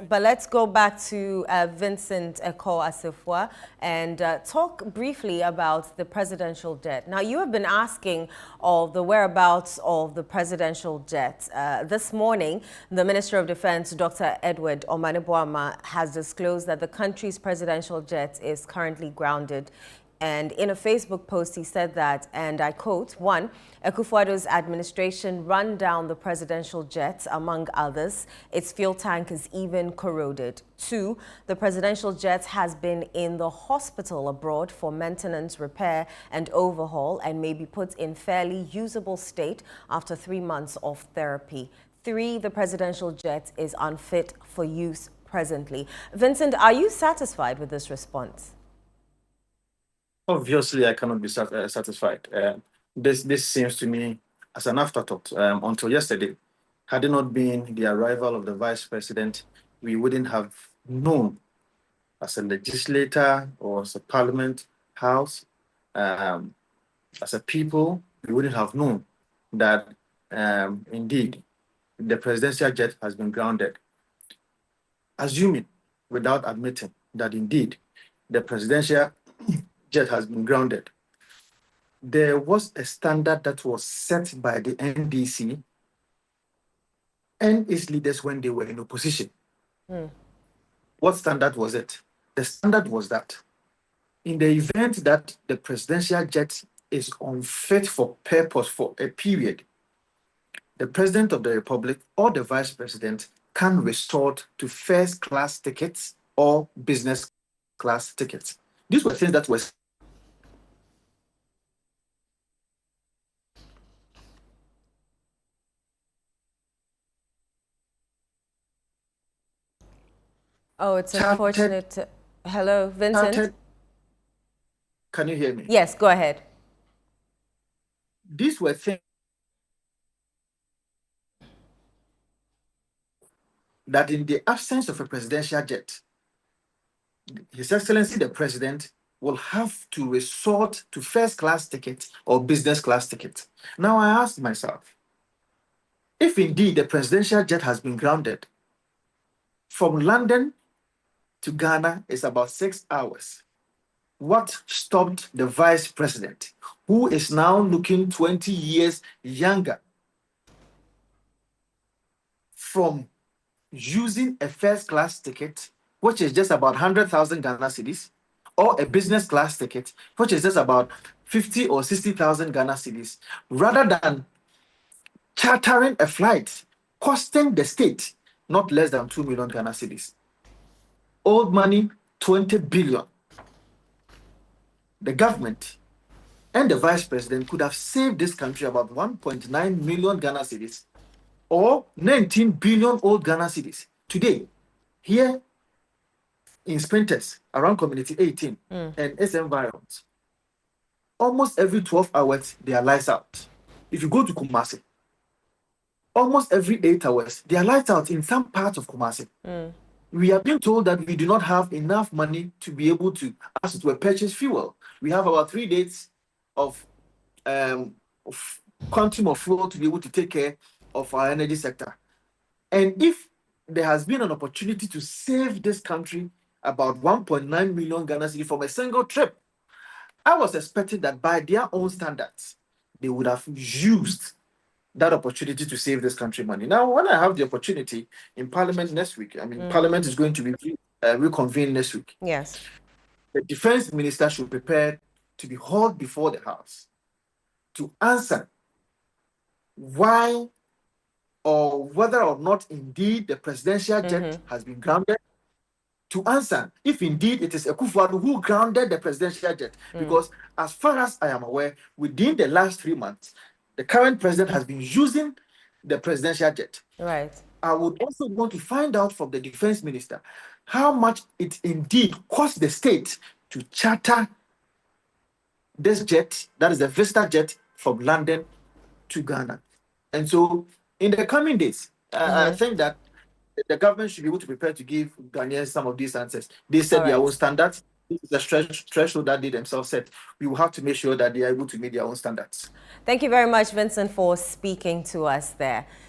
But let's go back to Vincent Assafuah and talk briefly about the presidential jet. Now, you have been asking of the whereabouts of the presidential jet. This morning, the Minister of Defense, Dr. Edward Omaniboama, has disclosed that the country's presidential jet is currently grounded. And in a Facebook post, he said that, and I quote, one, Akufo-Addo's administration run down the presidential jet, among others. Its fuel tank is even corroded. Two, the presidential jet has been in the hospital abroad for maintenance, repair, and overhaul, and may be put in fairly usable state after 3 months of therapy. Three, the presidential jet is unfit for use presently. Vincent, are you satisfied with this response? Obviously, I cannot be satisfied. This seems to me as an afterthought. Until yesterday, had it not been the arrival of the vice president, we wouldn't have known as a legislator or as a parliament house, as a people, we wouldn't have known that indeed the presidential jet has been grounded. Assuming, without admitting, that indeed the presidential jet has been grounded, there was a standard that was set by the NDC and its leaders when they were in opposition. What standard was it? The standard was that in the event that the presidential jet is unfit for purpose for a period, the President of the Republic or the Vice President can resort to first-class tickets or business class tickets. These were things that were Oh, it's unfortunate. Hello, Vincent? Can you hear me? Yes, go ahead. These were things that in the absence of a presidential jet, His Excellency the President will have to resort to first-class tickets or business class tickets. Now I ask myself, if indeed the presidential jet has been grounded, from London to Ghana is about 6 hours. What stopped the vice president, who is now looking 20 years younger, from using a first-class ticket, which is just about 100,000 Ghana cedis, or a business class ticket, which is just about 50 or 60,000 Ghana cedis, rather than chartering a flight costing the state not less than 2 million Ghana cedis? Old money, 20 billion. The government and the vice president could have saved this country about 1.9 million Ghana cedis or 19 billion old Ghana cedis. Today, here in Sprinters, around Community 18 and its environs, almost every 12 hours, there are lights out. If you go to Kumasi, almost every 8 hours, there are lights out in some parts of Kumasi. We are being told that we do not have enough money to be able to, as it were, purchase fuel. We have about 3 days of quantum of fuel to be able to take care of our energy sector. And if there has been an opportunity to save this country about 1.9 million Ghana cedis from a single trip, I was expecting that by their own standards, they would have used that opportunity to save this country money. Now, when I have the opportunity in Parliament next week, Parliament is going to be reconvened next week. Yes. The Defense Minister should prepare to be hauled before the House to answer why or whether or not indeed the presidential jet has been grounded, to answer if indeed it is Akufo-Addo who grounded the presidential jet. Because as far as I am aware, within the last 3 months, the current president has been using the presidential jet. Right. I would also want to find out from the defense minister how much it indeed cost the state to charter this jet, that is the Vista jet, from London to Ghana. And so in the coming days, I think that the government should be able to prepare to give Ghanaians some of these answers. They set their own standards. This is a threshold that they themselves set. We will have to make sure that they are able to meet their own standards. Thank you very much, Vincent, for speaking to us there.